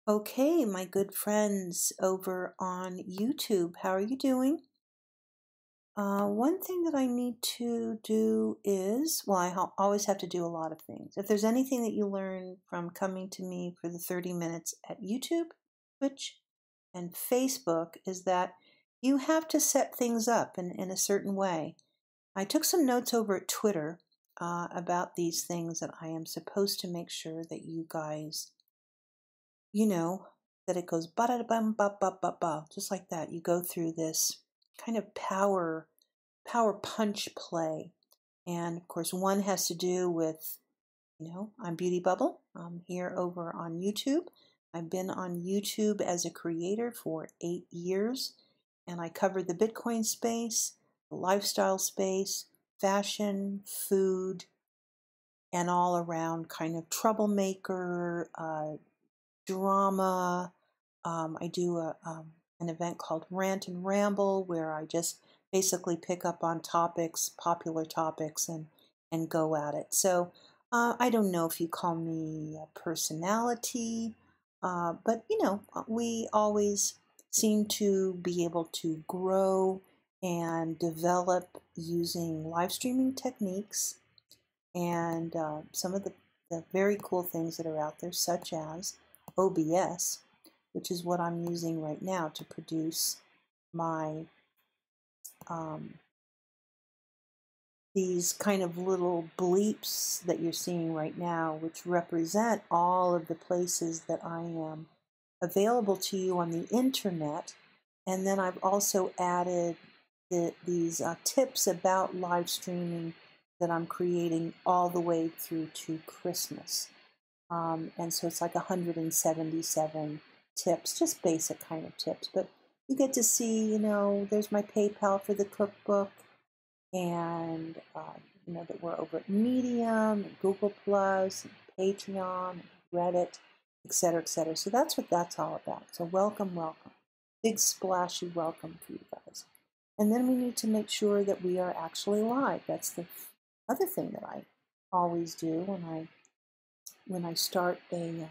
Okay, my good friends over on YouTube, how are you doing? One thing that I need to do is, well, always have to do a lot of things. If there's anything that you learn from coming to me for the 30 minutes at YouTube, Twitch, and Facebook, is that you have to set things up in a certain way. I took some notes over at Twitter about these things that I am supposed to make sure that you guys that it goes ba-da-bum, ba-ba-ba-ba, just like that. You go through this kind of power punch play. And of course, one has to do with, I'm BeautyBubble. I'm here over on YouTube. I've been on YouTube as a creator for 8 years, and I cover the Bitcoin space, the lifestyle space, fashion, food, and all around kind of troublemaker, drama. I do an event called Rant and Ramble where I just basically pick up on topics, popular topics, and go at it. So I don't know if you call me a personality, but we always seem to be able to grow and develop using live streaming techniques and some of the very cool things that are out there, such as OBS, which is what I'm using right now to produce my these kind of little bleeps that you're seeing right now, which represent all of the places that I am available to you on the internet. And then I've also added these tips about live streaming that I'm creating all the way through to Christmas. And so it's like 177 tips, just basic kind of tips. But you get to see, there's my PayPal for the cookbook, and that we're over at Medium, and Google Plus, and Patreon, and Reddit, etc., etc. So that's what that's all about. So welcome, welcome. Big splashy welcome for you guys. And then we need to make sure that we are actually live. That's the other thing that I always do when I start a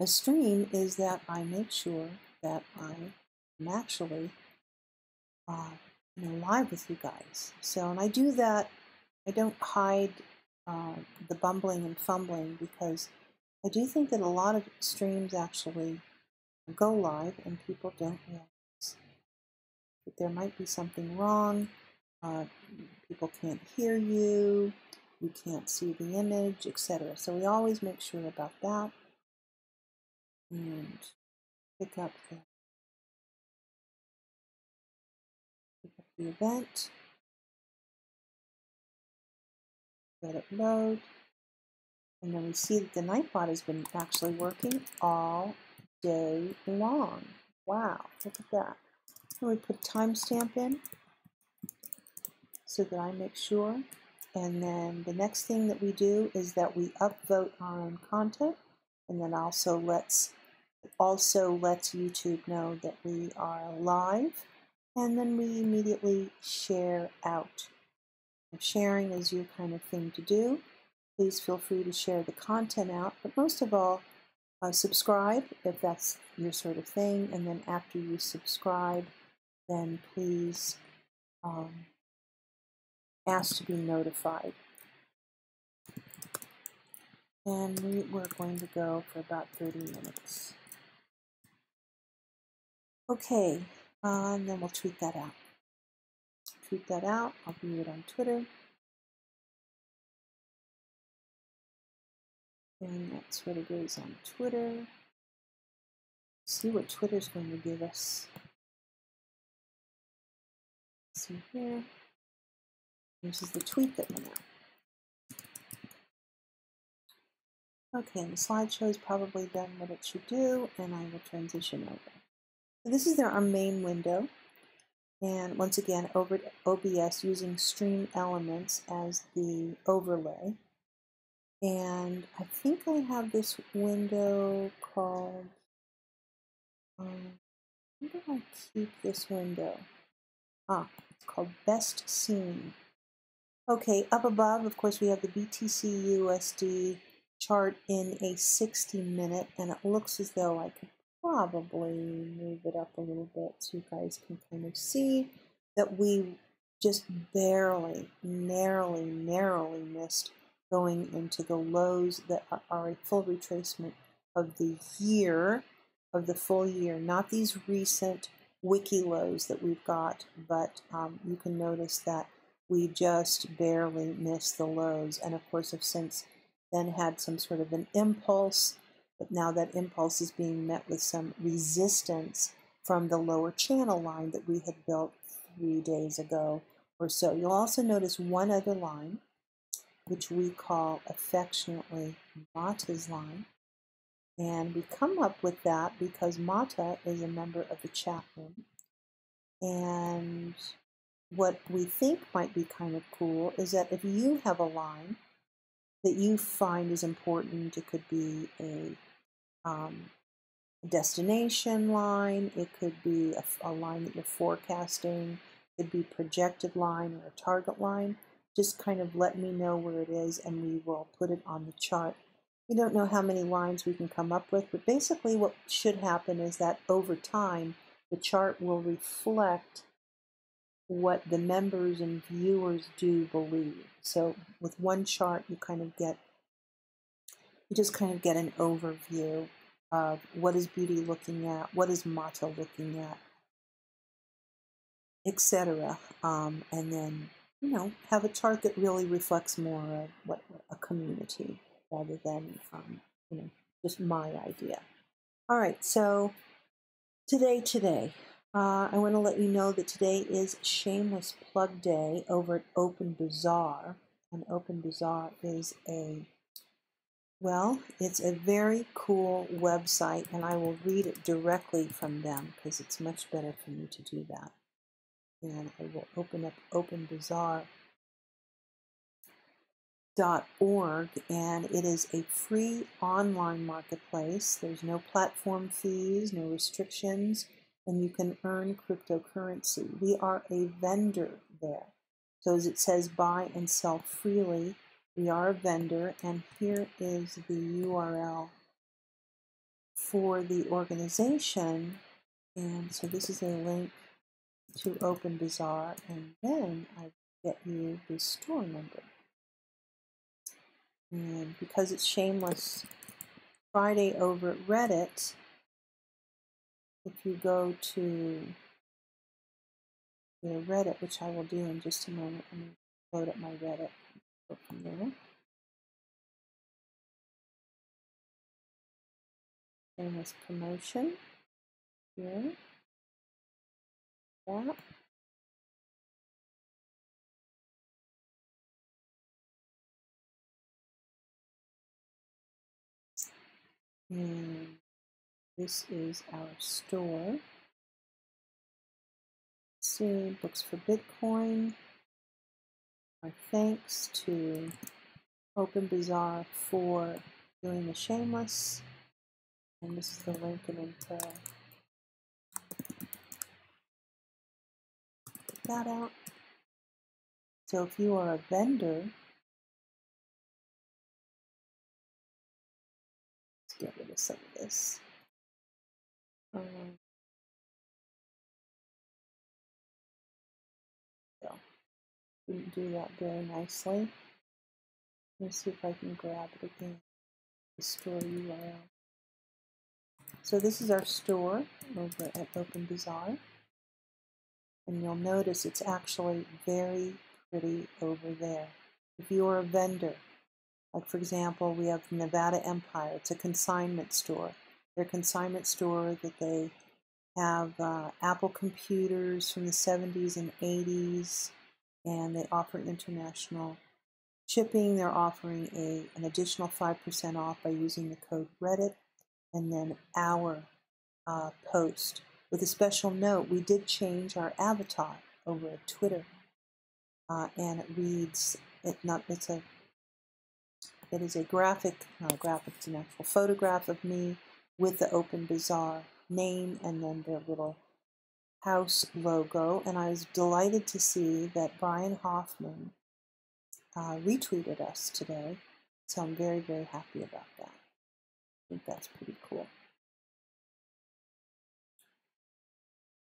stream, is that I make sure that I am actually live with you guys. So, and I do that. I don't hide the bumbling and fumbling, because I do think that a lot of streams actually go live and people don't realize that there might be something wrong. People can't hear you. You can't see the image, etc. So we always make sure about that. And pick up the event. Let it load. And then we see that the Nightbot has been actually working all day long. Wow, look at that. And we put a timestamp in so that I make sure. And then the next thing that we do is that we upvote our own content, and then also lets YouTube know that we are live, and then we immediately share out. If sharing is your kind of thing to do, please feel free to share the content out, but most of all, subscribe if that's your sort of thing, and then after you subscribe, then please ask to be notified. And we're going to go for about 30 minutes. Okay, and then we'll tweet that out. Tweet that out. I'll view it on Twitter. And that's what it is on Twitter. See what Twitter's going to give us. Let's see here. This is the tweet that went out. Okay, and the slideshow's probably done what it should do, and I will transition over. So this is our main window. And once again, over at OBS, using StreamElements as the overlay. And I think I have this window called, where do I keep this window? It's called Best Scene. Okay, up above, of course, we have the BTC USD chart in a 60-minute, and it looks as though I could probably move it up a little bit so you guys can kind of see that we just barely, narrowly missed going into the lows that are a full retracement of the year, of the full year, not these recent wiki lows that we've got, but you can notice that we just barely missed the lows, and of course have since then had some sort of an impulse, but now that impulse is being met with some resistance from the lower channel line that we had built 3 days ago or so. You'll also notice one other line, which we call affectionately Mata's line. And we come up with that because Mata is a member of the chat room. And what we think might be kind of cool is that if you have a line that you find is important, it could be a destination line, it could be a line that you're forecasting, it could be projected line or a target line. Just kind of let me know where it is and we will put it on the chart. We don't know how many lines we can come up with, but basically what should happen is that over time the chart will reflect what the members and viewers do believe. So with one chart you just kind of get an overview of what is Beauty looking at, what is Mata looking at, etc. And then, have a chart that really reflects more of what a community rather than, just my idea. All right, so today, I want to let you know that today is Shameless Plug Day over at Open Bazaar. And Open Bazaar is it's a very cool website, and I will read it directly from them because it's much better for me to do that. And I will open up openbazaar.org, and it is a free online marketplace. There's no platform fees, no restrictions, and you can earn cryptocurrency. We are a vendor there. So as it says, buy and sell freely. We are a vendor, and here is the URL for the organization. And so this is a link to Open Bazaar, and then I get you the store number. And because it's Shameless Friday over at Reddit, if you go to Reddit, which I will do in just a moment, let me load up my Reddit. Go from there. Shameless promotion here. That. And this is our store. Let's see, books for Bitcoin. Our thanks to Open Bazaar for doing the Shameless. And this is the link and info. Put that out. So if you are a vendor, let's get rid of some of this. Didn't do that very nicely. Let me see if I can grab it again. The store URL. So this is our store over at Open Bazaar. And you'll notice it's actually very pretty over there. If you are a vendor, like for example, we have Nevada Empire. It's a consignment store. They're a consignment store that they have Apple computers from the 70s and 80s, and they offer international shipping. They're offering an additional 5% off by using the code Reddit, and then our post. With a special note, we did change our avatar over at Twitter, and it reads, it is a graphic, not a graphic, it's an actual photograph of me with the Open Bazaar name and then their little house logo. And I was delighted to see that Brian Hoffman retweeted us today. So I'm very, very happy about that. I think that's pretty cool.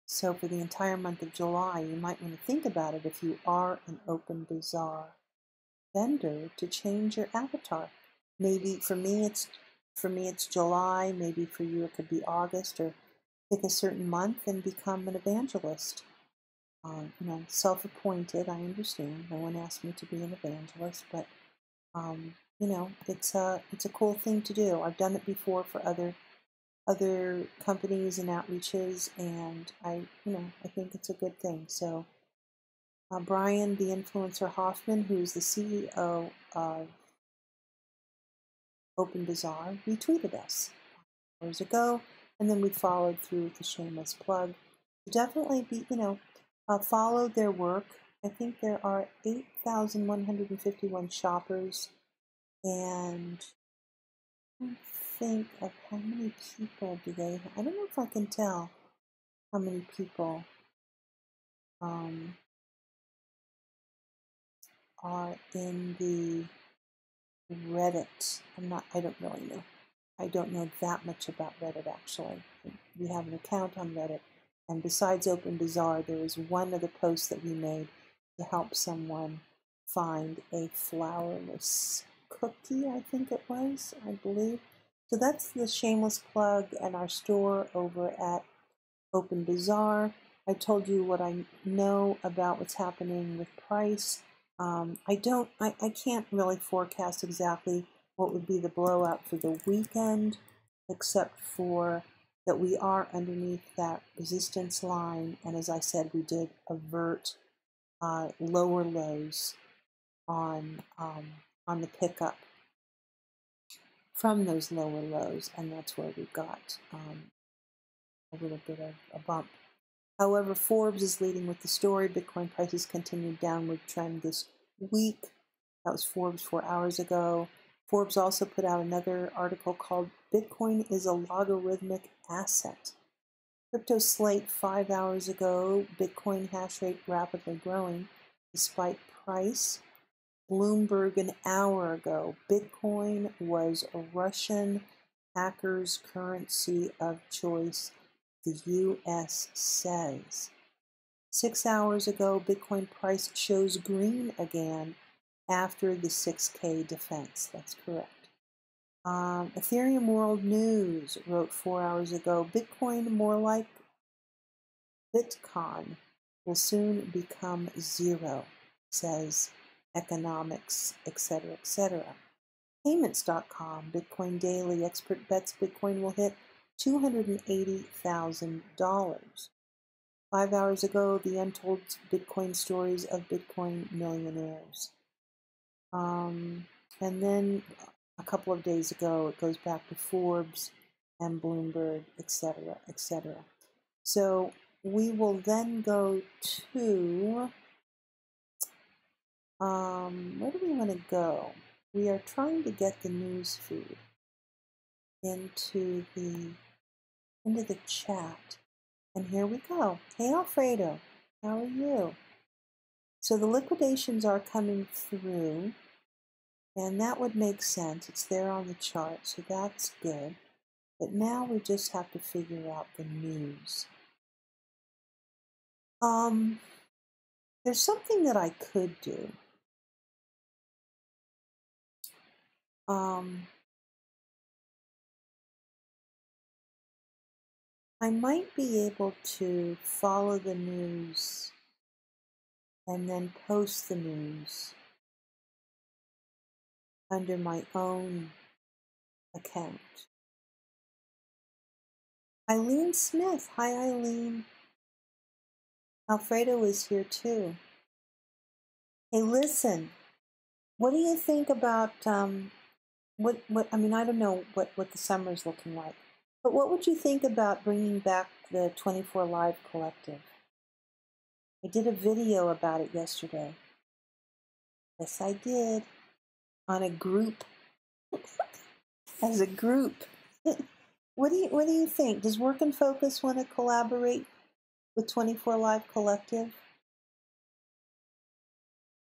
So for the entire month of July, you might want to think about it if you are an Open Bazaar vendor to change your avatar. Maybe for me it's July, maybe for you it could be August, or pick a certain month and become an evangelist. You know, self-appointed, I understand. No one asked me to be an evangelist, but you know, it's a cool thing to do. I've done it before for other companies and outreaches, and I think it's a good thing. So Brian, the influencer Hoffman, who's the CEO of Open Bazaar, retweeted us hours ago, and then we followed through with the shameless plug. Definitely follow their work. I think there are 8,151 shoppers, and I think of how many people do they have. I don't know if I can tell how many people are in the Reddit. I don't really know. I don't know that much about Reddit, actually. We have an account on Reddit, and besides Open Bazaar, there was one other post that we made to help someone find a flourless cookie, I think it was, I believe. So that's the shameless plug and our store over at Open Bazaar. I told you what I know about what's happening with price. I can't really forecast exactly what would be the blowout for the weekend, except for that we are underneath that resistance line, and as I said, we did avert lower lows on the pickup from those lower lows, and that's where we got a little bit of a bump. However, Forbes is leading with the story. Bitcoin prices continued downward trend this week. That was Forbes 4 hours ago. Forbes also put out another article called Bitcoin is a Logarithmic Asset. Crypto Slate 5 hours ago, Bitcoin hash rate rapidly growing despite price. Bloomberg an hour ago, Bitcoin was a Russian hacker's currency of choice, the U.S. says. 6 hours ago, Bitcoin price shows green again after the 6K defense. That's correct. Ethereum World News wrote 4 hours ago, Bitcoin more like Bitcoin will soon become zero, says economics, etc., etc. Payments.com, Bitcoin Daily, expert bets Bitcoin will hit $280,000. 5 hours ago, the untold Bitcoin stories of Bitcoin millionaires. And then a couple of days ago, it goes back to Forbes and Bloomberg, etc., etc. So we will then go to, where do we want to go? We are trying to get the news feed into the chat. And here we go. Hey, Alfredo, how are you? So the liquidations are coming through, and that would make sense. It's there on the chart, so that's good. But now we just have to figure out the news. There's something that I could do. I might be able to follow the news and then post the news under my own account. Eileen Smith. Hi, Eileen. Alfredo is here too. Hey, listen. What do you think about I mean, I don't know what the summer's looking like, but what would you think about bringing back the 24 Live Collective? I did a video about it yesterday. Yes, I did. On a group. As a group. What do you think? Does Work and Focus want to collaborate with 24 Live Collective?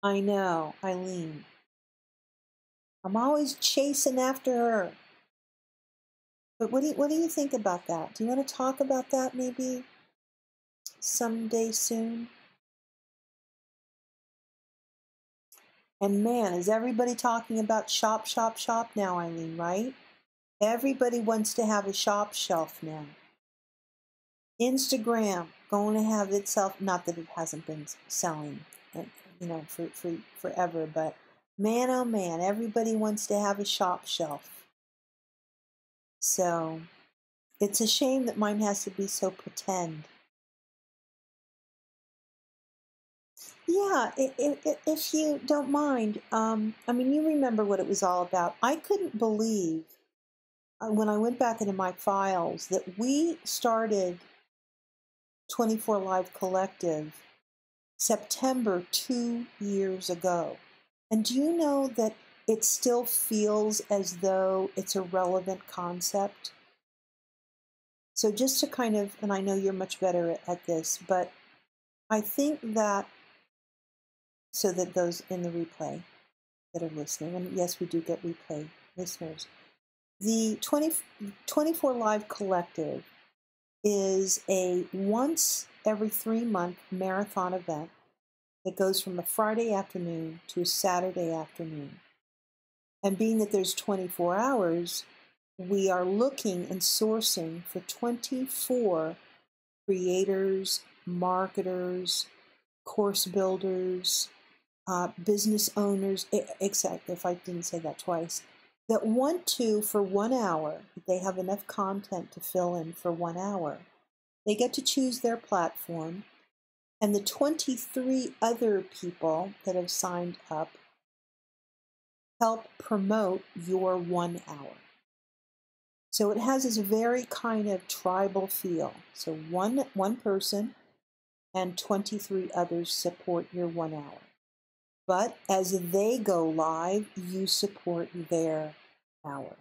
I know, Eileen. I'm always chasing after her. But what do you think about that? Do you want to talk about that maybe someday soon? And man, is everybody talking about shop, shop, shop now, Eileen, right? Everybody wants to have a shop shelf now. Instagram going to have itself, not that it hasn't been selling, for forever, but man, oh man, everybody wants to have a shop shelf. So it's a shame that mine has to be so pretend. Yeah, if you don't mind, I mean, you remember what it was all about. I couldn't believe when I went back into my files that we started 24 Live Collective September 2 years ago. And do you know that it still feels as though it's a relevant concept? So just to kind of, and I know you're much better at this, but I think that, so that those in the replay that are listening, and yes, we do get replay listeners, the 24 Live Collective is a once every 3-month marathon event that goes from a Friday afternoon to a Saturday afternoon. And being that there's 24 hours, we are looking and sourcing for 24 creators, marketers, course builders, business owners, except if I didn't say that twice, that want to, for 1 hour, they have enough content to fill in for 1 hour. They get to choose their platform, and the 23 other people that have signed up help promote your 1 hour. So it has this very kind of tribal feel. So one person and 23 others support your 1 hour. But as they go live, you support their hour.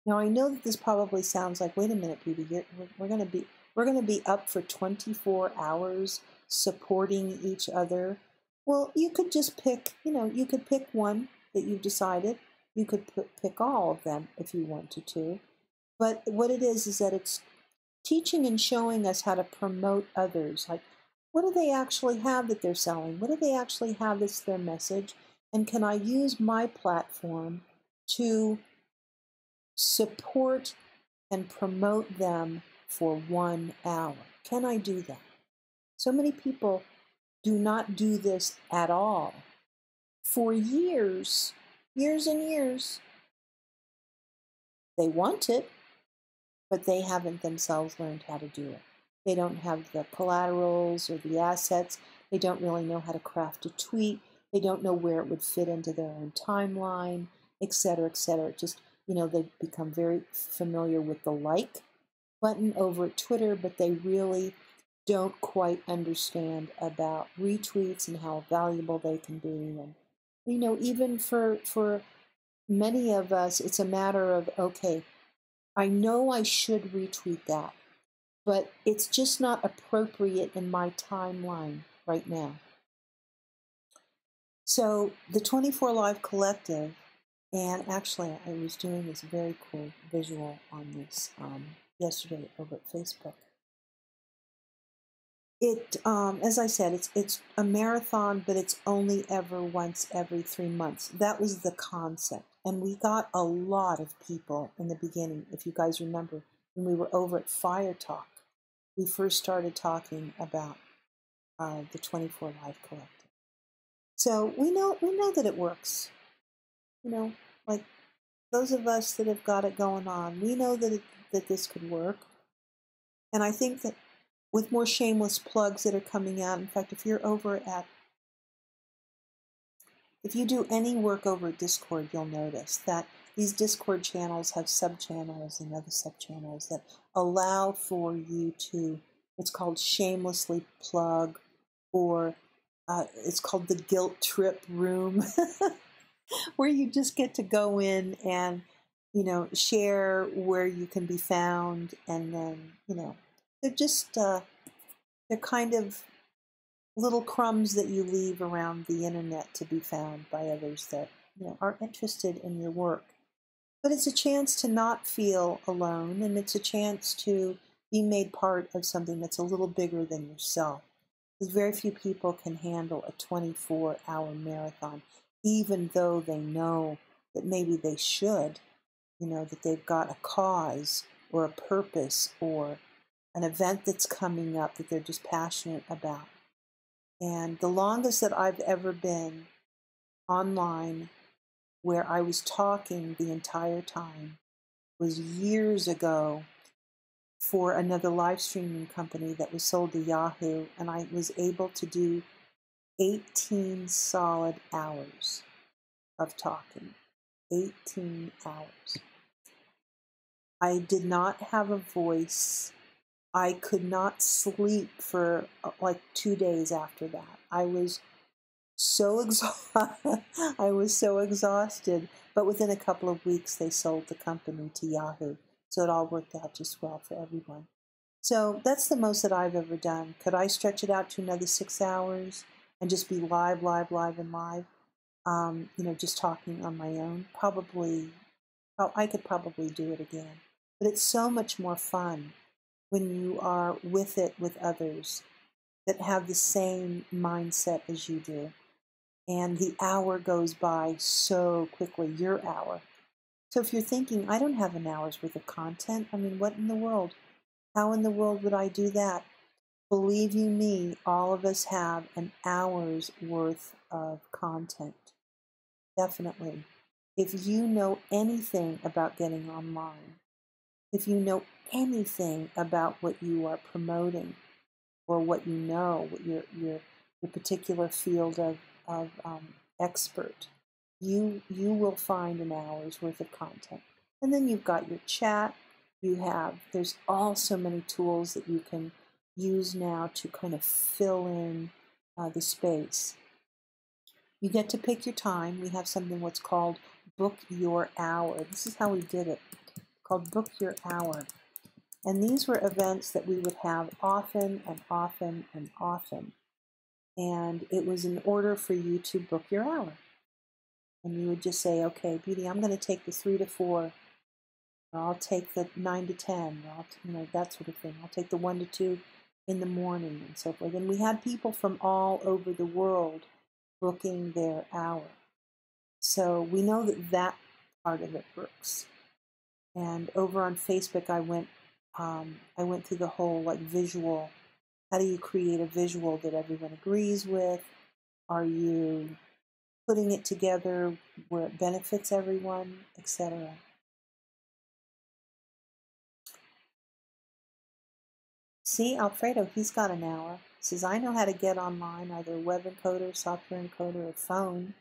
Now I know that this probably sounds like, wait a minute, Beauty, we're going to be up for 24 hours supporting each other. Well, you could just pick, you could pick one that you've decided. You could pick all of them if you wanted to. But what it is that it's teaching and showing us how to promote others. Like, what do they actually have that they're selling? What do they actually have that's their message? And can I use my platform to support and promote them for 1 hour? Can I do that? So many people do not do this at all. For years and years, they want it, but they haven't themselves learned how to do it. They don't have the collaterals or the assets. They don't really know how to craft a tweet. They don't know where it would fit into their own timeline, et cetera, et cetera. Just, they've become very familiar with the like button over at Twitter, but they really don't quite understand about retweets and how valuable they can be. And, even for many of us, it's a matter of, okay, I know I should retweet that, but it's just not appropriate in my timeline right now. So the 24 Live Collective, and actually I was doing this very cool visual on this yesterday over at Facebook. It, as I said, it's a marathon, but it's only ever once every 3 months. That was the concept. And we got a lot of people in the beginning. If you guys remember, when we were over at Fire Talk, we first started talking about the 24 Live Collective. So we know that it works. Like those of us that have got it going on, we know that this could work. And I think that with more shameless plugs that are coming out, in fact, if you do any work over at Discord, you'll notice that these Discord channels have sub-channels and other sub-channels that allow for you to, it's called shamelessly plug, or it's called the guilt trip room, where you just get to go in and, share where you can be found. And then, they're just, they're kind of little crumbs that you leave around the internet to be found by others that are interested in your work. But it's a chance to not feel alone, and it's a chance to be made part of something that's a little bigger than yourself. Because very few people can handle a 24-hour marathon, even though they know that maybe they should, that they've got a cause or a purpose or an event that's coming up that they're just passionate about. And the longest that I've ever been online where I was talking the entire time was years ago for another live streaming company that was sold to Yahoo, and I was able to do 18 solid hours of talking. 18 hours. I did not have a voice. I could not sleep for like 2 days after that. I was so I was so exhausted. But within a couple of weeks, they sold the company to Yahoo. So it all worked out just well for everyone. So that's the most that I've ever done. Could I stretch it out to another 6 hours and just be live, live, live, and live? Just talking on my own? Probably. I could probably do it again. But it's so much more fun when you are with it with others that have the same mindset as you do. And the hour goes by so quickly, your hour. So if you're thinking, I don't have an hour's worth of content, I mean, what in the world? How in the world would I do that? Believe you me, all of us have an hour's worth of content. Definitely. If you know anything about getting online, if you know anything about what you are promoting, or what what your particular field of expert, you will find an hour's worth of content. And then you've got your chat. There's also many tools that you can use now to kind of fill in the space. You get to pick your time. We have something what's called Book Your Hour. This is how we did it, called Book Your Hour. And these were events that we would have often and often and often. And it was in order for you to book your hour. And you would just say, okay, Beauty, I'm going to take the 3 to 4, or I'll take the 9 to 10, or that sort of thing. I'll take the 1 to 2 in the morning and so forth. And we had people from all over the world booking their hour. So we know that that part of it works. And over on Facebook, I went through the whole visual. How do you create a visual that everyone agrees with? Are you putting it together where it benefits everyone, etc.? See, Alfredo, he's got an hour. He says, I know how to get online, either web encoder, software encoder, or phone.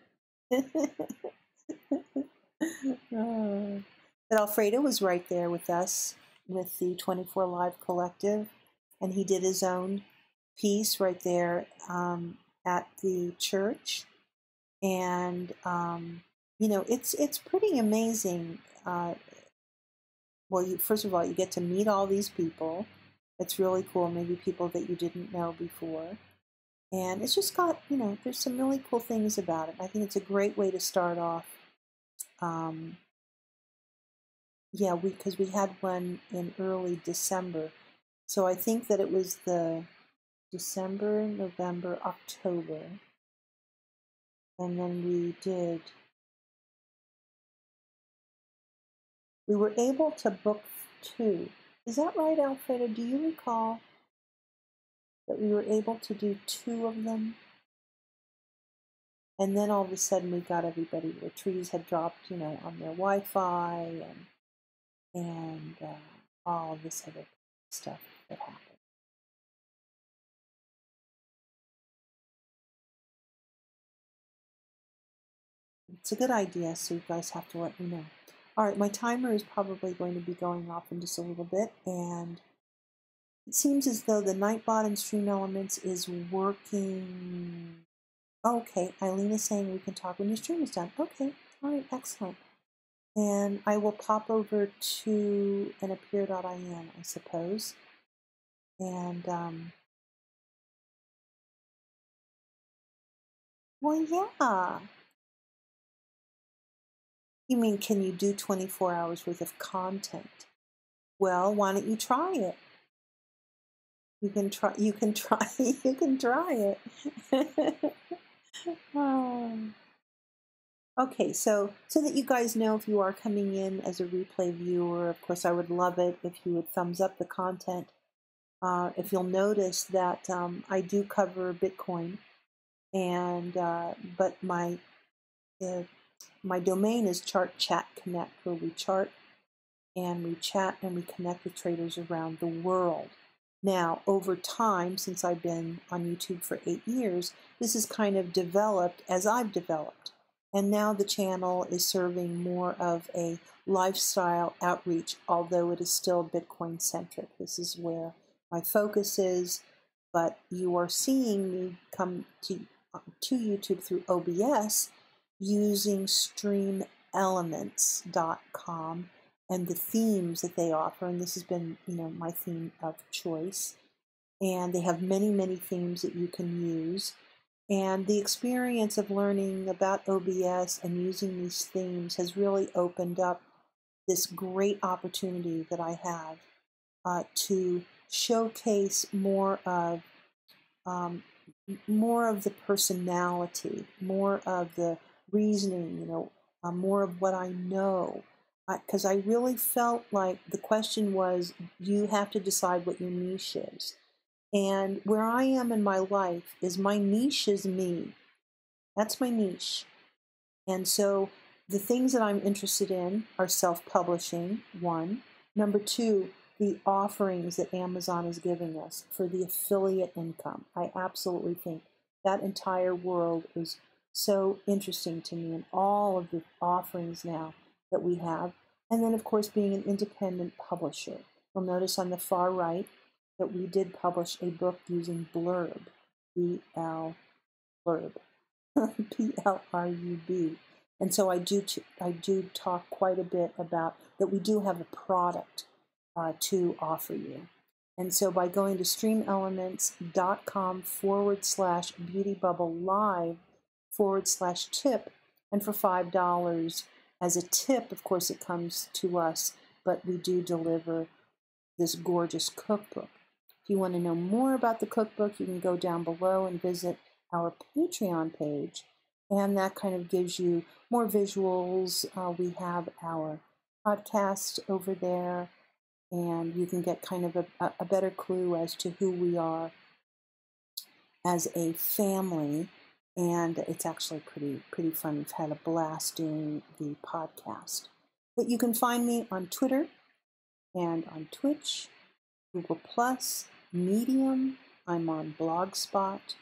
But Alfredo was right there with us with the 24 Live Collective, and he did his own piece right there at the church. And it's pretty amazing. Well, first of all, you get to meet all these people. It's really cool. Maybe people that you didn't know before. And it's just got, there's some really cool things about it. I think it's a great way to start off. Yeah, because we had one in early December. So I think that it was the December, November, October. And then we were able to book 2. Is that right, Alfredo? Do you recall that we were able to do 2 of them? And then all of a sudden we got everybody, the trees had dropped, on their Wi-Fi and all this other stuff that happened. It's a good idea, so you guys have to let me know. All right, my timer is probably going to be going off in just a little bit, and it seems as though the Nightbot in StreamElements is working. Okay, Eileen is saying we can talk when your stream is done. Okay, all right, excellent. And I will pop over to an appear.in, I suppose. And, well, yeah. You mean, can you do 24 hours worth of content? Well, why don't you try it? You can try, you can try, you can try it. Oh. Okay, so that you guys know if you are coming in as a replay viewer, of course, I would love it if you would thumbs up the content. If you'll notice that I do cover Bitcoin, and but my domain is Chart Chat Connect, where we chart and we chat and we connect with traders around the world. Now, over time, since I've been on YouTube for 8 years, this has kind of developed as I've developed. And now the channel is serving more of a lifestyle outreach, although it is still Bitcoin centric. This is where my focus is, but you are seeing me come to YouTube through OBS using StreamElements.com and the themes that they offer, and this has been, my theme of choice. And they have many, many themes that you can use. And the experience of learning about OBS and using these themes has really opened up this great opportunity that I have to showcase more of the personality, more of the reasoning, more of what I know. Because I really felt like the question was, you have to decide what your niche is. And where I am in my life is my niche is me. That's my niche. And so the things that I'm interested in are self-publishing, one. Number two, the offerings that Amazon is giving us for the affiliate income. I absolutely think that entire world is so interesting to me, and all of the offerings now that we have. And then, of course, being an independent publisher. You'll notice on the far right that we did publish a book using Blurb, Blurb, P-L-R-U-B. And so I do talk quite a bit about that we do have a product to offer you. And so by going to streamelements.com/BeautyBubbleLive/tip, and for $5 as a tip, of course, it comes to us, but we do deliver this gorgeous cookbook. If you want to know more about the cookbook, you can go down below and visit our Patreon page, and that kind of gives you more visuals. We have our podcast over there, and you can get kind of a better clue as to who we are as a family, and it's actually pretty fun. We've had a blast doing the podcast. But you can find me on Twitter and on Twitch, Google+, Medium. I'm on Blogspot.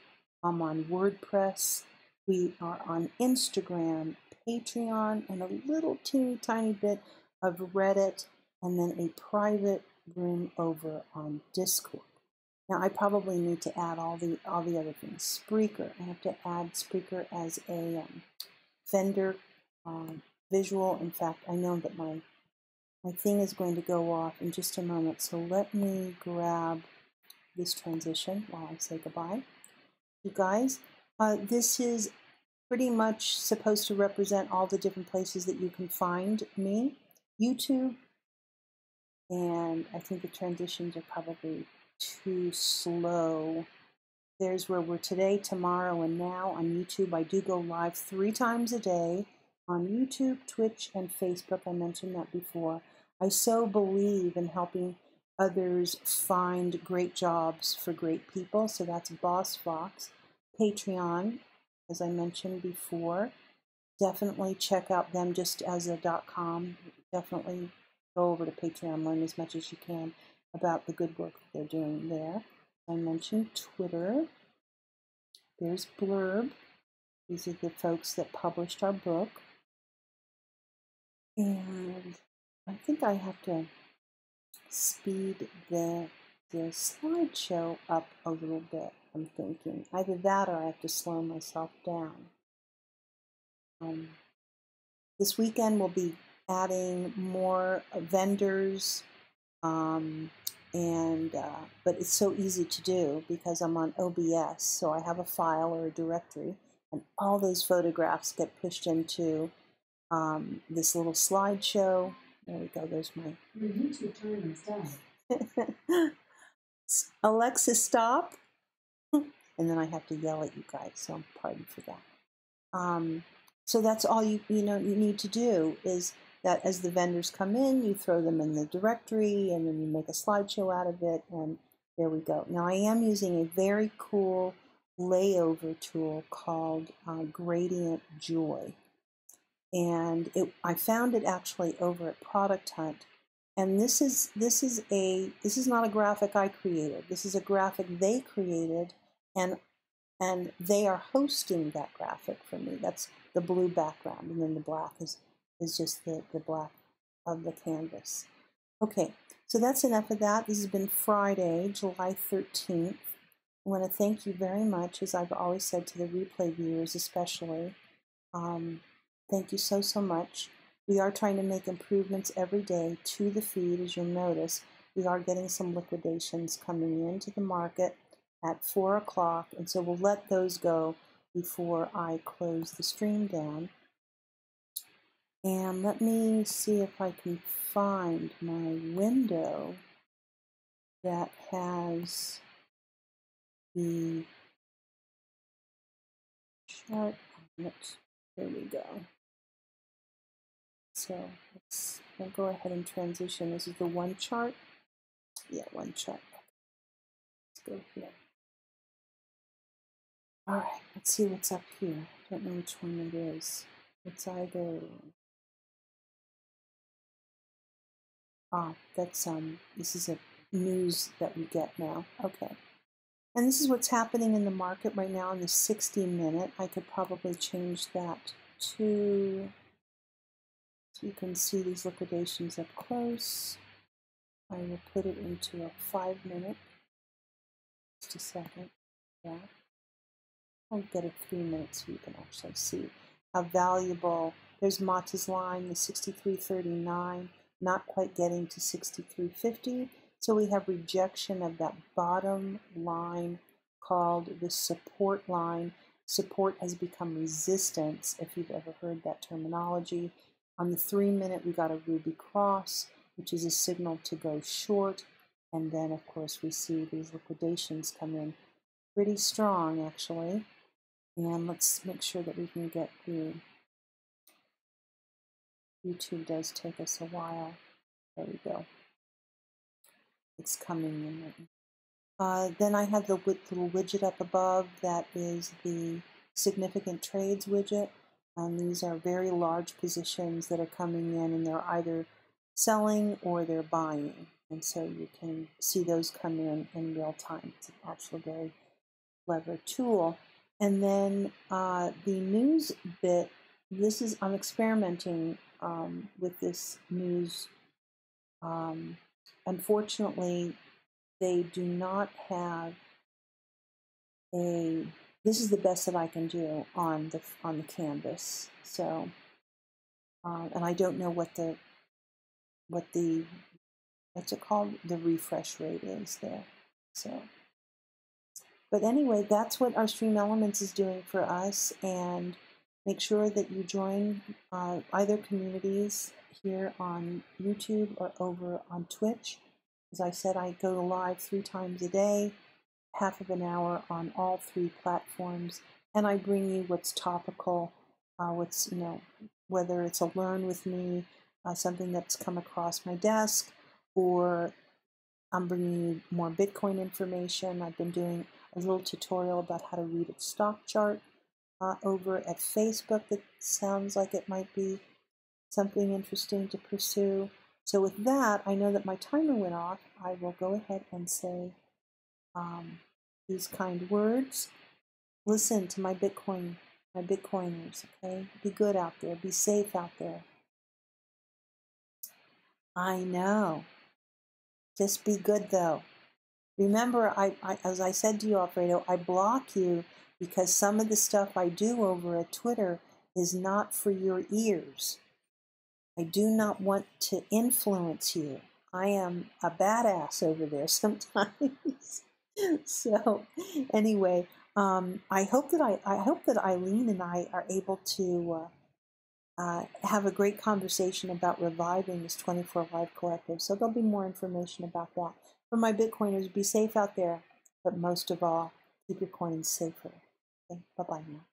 I'm on WordPress. We are on Instagram, Patreon, and a little teeny tiny bit of Reddit, and then a private room over on Discord. Now, I probably need to add all the other things. Spreaker. I have to add Spreaker as a vendor visual. In fact, I know that my thing is going to go off in just a moment, so let me grab this transition while I say goodbye. You guys, this is pretty much supposed to represent all the different places that you can find me. YouTube, and I think the transitions are probably too slow. There's where we're today, tomorrow, and now on YouTube. I do go live 3 times a day on YouTube, Twitch, and Facebook. I mentioned that before. I so believe in helping others find great jobs for great people. So that's Boss Fox. Patreon, as I mentioned before. Definitely check out them just as a .com. Definitely go over to Patreon, learn as much as you can about the good work that they're doing there. I mentioned Twitter. There's Blurb. These are the folks that published our book. And I think I have to speed the slideshow up a little bit, I'm thinking. Either that or I have to slow myself down. This weekend we'll be adding more vendors, but it's so easy to do because I'm on OBS, so I have a file or a directory, and all those photographs get pushed into this little slideshow. There we go, there's my... Your YouTube time is done. Alexa, stop. And then I have to yell at you guys, so pardon for that. So that's all you need to do, is that as the vendors come in, you throw them in the directory, and then you make a slideshow out of it, and there we go. Now I am using a very cool layover tool called Gradient Joy, and I found it actually over at Product Hunt. And this is not a graphic I created. This is a graphic they created, and they are hosting that graphic for me. That's the blue background, and then the black is just the black of the canvas. Okay, so that's enough of that. This has been Friday, July 13th. I want to thank you very much, as I've always said to the replay viewers especially. Thank you so much. We are trying to make improvements every day to the feed, as you'll notice. We are getting some liquidations coming into the market at 4 o'clock, and so we'll let those go before I close the stream down. And let me see if I can find my window that has the chart on it. There we go. So we'll go ahead and transition. This is the one chart. Yeah, one chart. Let's go here. All right, let's see what's up here. I don't know which one it is. It's either... that's this is a news that we get now. Okay. And this is what's happening in the market right now in the 60-minute. I could probably change that to, so you can see these liquidations up close. I will put it into a 5-minute. Just a second. Yeah. I'll get a 3-minute so you can actually see how valuable. There's Mata's line, the 63.39, not quite getting to 63.50. So we have rejection of that bottom line called the support line. Support has become resistance, if you've ever heard that terminology. On the 3-minute, we got a ruby cross, which is a signal to go short. And then, of course, we see these liquidations come in pretty strong, actually. And let's make sure that we can get the... YouTube does take us a while. There we go. It's coming in. Then I have the little widget up above that is the significant trades widget. And these are very large positions that are coming in, and they're either selling or they're buying. And so you can see those come in real time. It's actually a very clever tool. And then the news bit, I'm experimenting with this news. Unfortunately, they do not have a... This is the best that I can do on the canvas. So, and I don't know what the what's it called? The refresh rate is there. So, but anyway, that's what our StreamElements is doing for us. And make sure that you join either communities here on YouTube or over on Twitch. As I said, I go live 3 times a day, half of an hour on all 3 platforms, and I bring you what's topical, what's, whether it's a learn with me, something that's come across my desk, or I'm bringing you more Bitcoin information. I've been doing a little tutorial about how to read a stock chart over at Facebook that sounds like it might be something interesting to pursue. So with that, I know that my timer went off. I will go ahead and say these kind words. Listen to my Bitcoiners, okay? Be good out there. Be safe out there. I know. Just be good, though. Remember, as I said to you, Alfredo, I block you because some of the stuff I do over at Twitter is not for your ears. I do not want to influence you. I am a badass over there sometimes. So anyway, I hope that Eileen and I are able to have a great conversation about reviving this 24 Live Collective. So there'll be more information about that. For my Bitcoiners, be safe out there, but most of all, keep your coins safer. Okay, bye-bye now.